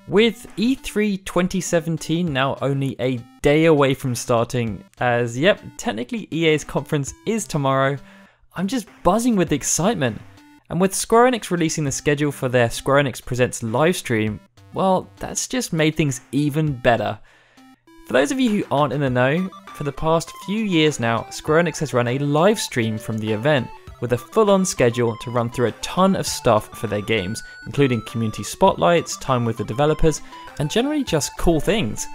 With E3 2017 now only a day away from starting, as yep, technically EA's conference is tomorrow, I'm just buzzing with excitement. And with Square Enix releasing the schedule for their Square Enix Presents livestream, well, that's just made things even better. For those of you who aren't in the know, for the past few years now, Square Enix has run a live stream from the event with a full-on schedule to run through a ton of stuff for their games, including community spotlights, time with the developers, and generally just cool things.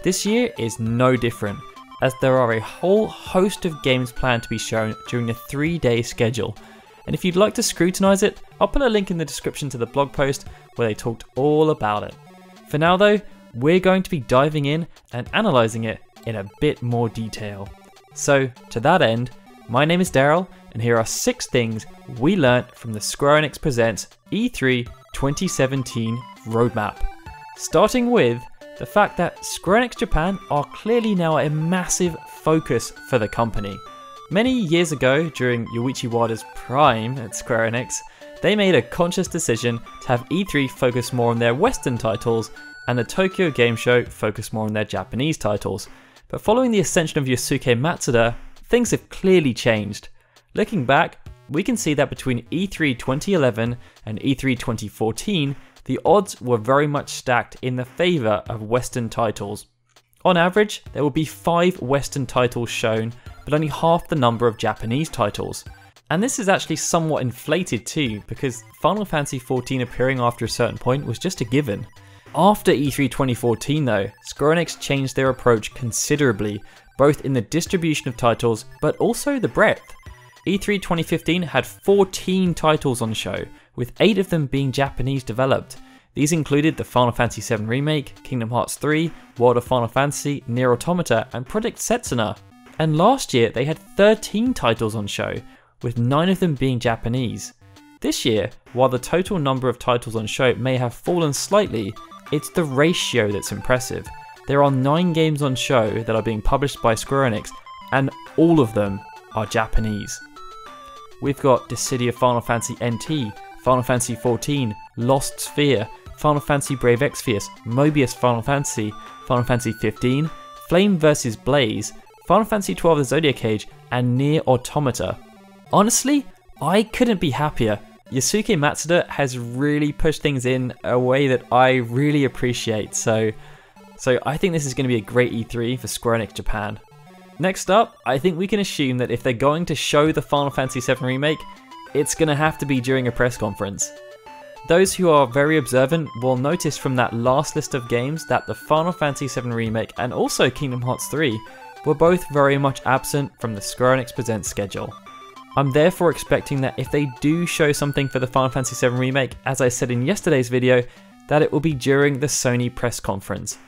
This year is no different, as there are a whole host of games planned to be shown during the 3-day schedule. And if you'd like to scrutinise it, I'll put a link in the description to the blog post where they talked all about it. For now though, we're going to be diving in and analysing it in a bit more detail. So, to that end, my name is Daryl, and here are 6 things we learnt from the Square Enix Presents E3 2017 roadmap. Starting with the fact that Square Enix Japan are clearly now a massive focus for the company. Many years ago, during Yoichi Wada's prime at Square Enix, they made a conscious decision to have E3 focus more on their Western titles and the Tokyo Game Show focus more on their Japanese titles. But following the ascension of Yosuke Matsuda, things have clearly changed. Looking back, we can see that between E3 2011 and E3 2014, the odds were very much stacked in the favour of Western titles. On average, there will be 5 Western titles shown, but only half the number of Japanese titles. And this is actually somewhat inflated too, because Final Fantasy XIV appearing after a certain point was just a given. After E3 2014 though, Square Enix changed their approach considerably, both in the distribution of titles, but also the breadth. E3 2015 had 14 titles on show, with 8 of them being Japanese developed. These included the Final Fantasy VII Remake, Kingdom Hearts 3, World of Final Fantasy, Nier Automata, and Project Setsuna. And last year they had 13 titles on show, with 9 of them being Japanese. This year, while the total number of titles on show may have fallen slightly, it's the ratio that's impressive. There are 9 games on show that are being published by Square Enix, and all of them are Japanese. We've got Dissidia Final Fantasy NT, Final Fantasy XIV, Lost Sphere, Final Fantasy Brave Exvius, Mobius Final Fantasy, Final Fantasy XV, Flame vs Blaze, Final Fantasy XII The Zodiac Age, and Nier Automata. Honestly, I couldn't be happier. Yosuke Matsuda has really pushed things in a way that I really appreciate, so I think this is going to be a great E3 for Square Enix Japan. Next up, I think we can assume that if they're going to show the Final Fantasy VII Remake, it's going to have to be during a press conference. Those who are very observant will notice from that last list of games that the Final Fantasy VII Remake and also Kingdom Hearts 3 were both very much absent from the Square Enix Presents schedule. I'm therefore expecting that if they do show something for the Final Fantasy VII Remake, as I said in yesterday's video, that it will be during the Sony press conference.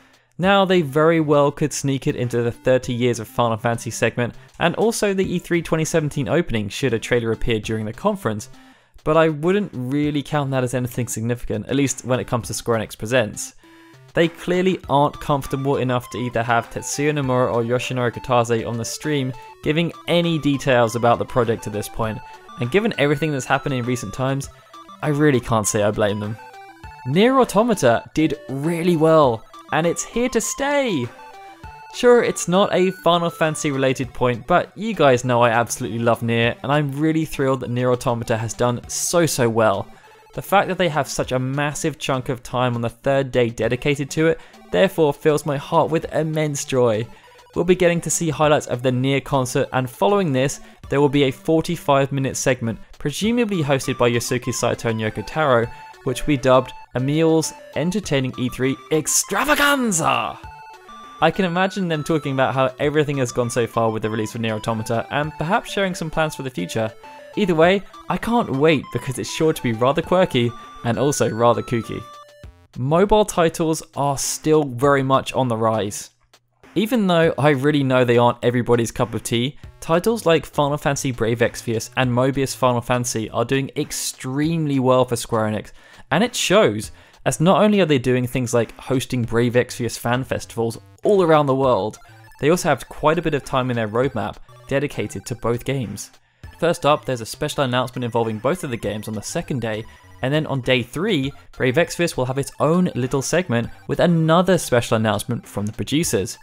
Now, they very well could sneak it into the 30 years of Final Fantasy segment and also the E3 2017 opening should a trailer appear during the conference, but I wouldn't really count that as anything significant, at least when it comes to Square Enix Presents. They clearly aren't comfortable enough to either have Tetsuya Nomura or Yoshinori Kitase on the stream giving any details about the project at this point, and given everything that's happened in recent times, I really can't say I blame them. Nier Automata did really well, and it's here to stay! Sure, it's not a Final Fantasy related point, but you guys know I absolutely love Nier, and I'm really thrilled that Nier Automata has done so well. The fact that they have such a massive chunk of time on the 3rd day dedicated to it, therefore fills my heart with immense joy. We'll be getting to see highlights of the Nier concert, and following this, there will be a 45-minute segment, presumably hosted by Yosuke Saito and Yoko Taro, which we dubbed Emil's Entertaining E3 Extravaganza! I can imagine them talking about how everything has gone so far with the release of Nier Automata, and perhaps sharing some plans for the future. Either way, I can't wait because it's sure to be rather quirky and also rather kooky. Mobile titles are still very much on the rise. Even though I really know they aren't everybody's cup of tea, titles like Final Fantasy Brave Exvius and Mobius Final Fantasy are doing extremely well for Square Enix, and it shows, as not only are they doing things like hosting Brave Exvius fan festivals all around the world, they also have quite a bit of time in their roadmap dedicated to both games. First up, there's a special announcement involving both of the games on the 2nd day, And then on day 3, Brave Exvius will have its own little segment with another special announcement from the producers.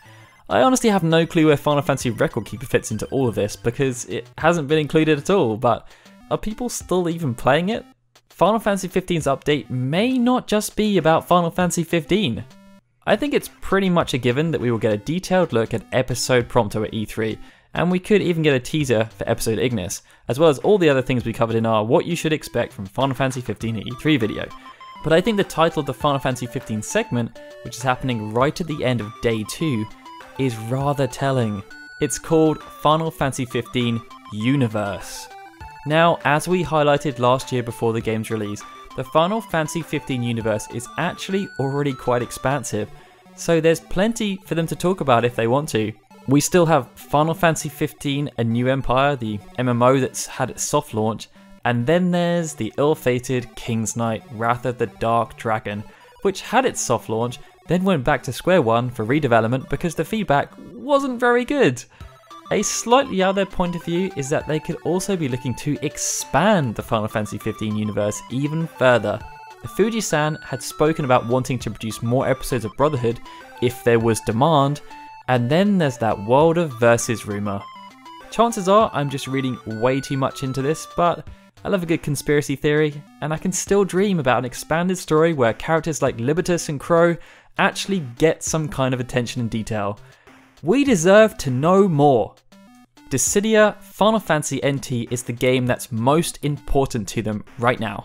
I honestly have no clue where Final Fantasy Record Keeper fits into all of this because it hasn't been included at all, but are people still even playing it? Final Fantasy XV's update may not just be about Final Fantasy XV. I think it's pretty much a given that we will get a detailed look at Episode Prompto at E3, and we could even get a teaser for Episode Ignis, as well as all the other things we covered in our What You Should Expect from Final Fantasy XV at E3 video. But I think the title of the Final Fantasy XV segment, which is happening right at the end of Day 2, is rather telling. It's called Final Fantasy XV Universe. Now, as we highlighted last year before the game's release, the Final Fantasy XV universe is actually already quite expansive, so there's plenty for them to talk about if they want to. We still have Final Fantasy XV A New Empire, the MMO that's had its soft launch, and then there's the ill-fated King's Knight Wrath of the Dark Dragon, which had its soft launch, then went back to Square One for redevelopment because the feedback wasn't very good. A slightly out there point of view is that they could also be looking to expand the Final Fantasy XV universe even further. Fuji-san had spoken about wanting to produce more episodes of Brotherhood if there was demand, and then there's that World of Versus rumour. Chances are I'm just reading way too much into this, but I love a good conspiracy theory, and I can still dream about an expanded story where characters like Libertas and Crow actually get some kind of attention and detail. We deserve to know more. Dissidia Final Fantasy NT is the game that's most important to them right now.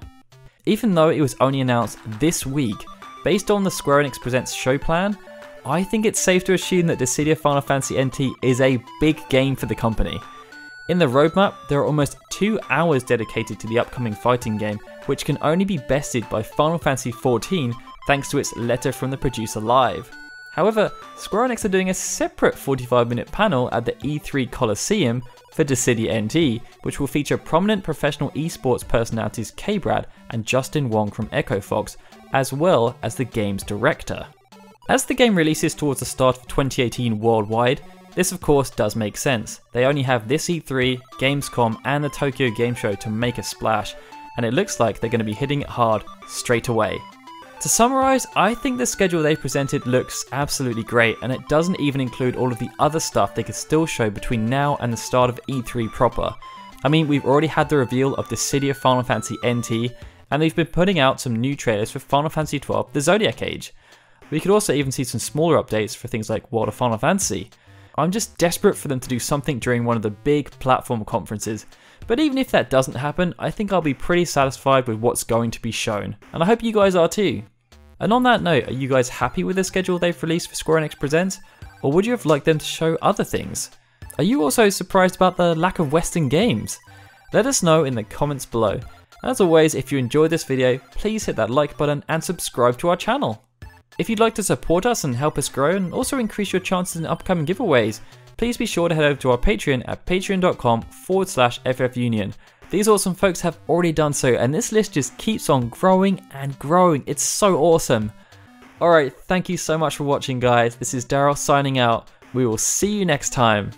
Even though it was only announced this week, based on the Square Enix Presents show plan, I think it's safe to assume that Dissidia Final Fantasy NT is a big game for the company. In the roadmap, there are almost 2 hours dedicated to the upcoming fighting game, which can only be bested by Final Fantasy XIV thanks to its Letter from the Producer Live. However, Square Enix are doing a separate 45-minute panel at the E3 Coliseum for Dissidia NT, which will feature prominent professional esports personalities K-Brad and Justin Wong from Echo Fox, as well as the game's director. As the game releases towards the start of 2018 worldwide, this of course does make sense. They only have this E3, Gamescom and the Tokyo Game Show to make a splash, and it looks like they're going to be hitting it hard straight away. To summarise, I think the schedule they presented looks absolutely great, and it doesn't even include all of the other stuff they could still show between now and the start of E3 proper. I mean, we've already had the reveal of Dissidia Final Fantasy NT, and they've been putting out some new trailers for Final Fantasy XII The Zodiac Age. We could also even see some smaller updates for things like World of Final Fantasy. I'm just desperate for them to do something during one of the big platform conferences, but even if that doesn't happen, I think I'll be pretty satisfied with what's going to be shown, and I hope you guys are too. And on that note, are you guys happy with the schedule they've released for Square Enix Presents, or would you have liked them to show other things? Are you also surprised about the lack of Western games? Let us know in the comments below. As always, if you enjoyed this video, please hit that like button and subscribe to our channel. If you'd like to support us and help us grow and also increase your chances in upcoming giveaways, please be sure to head over to our Patreon at patreon.com/FFunion. These awesome folks have already done so, and this list just keeps on growing and growing. It's so awesome. Alright, thank you so much for watching guys. This is Daryl signing out. We will see you next time.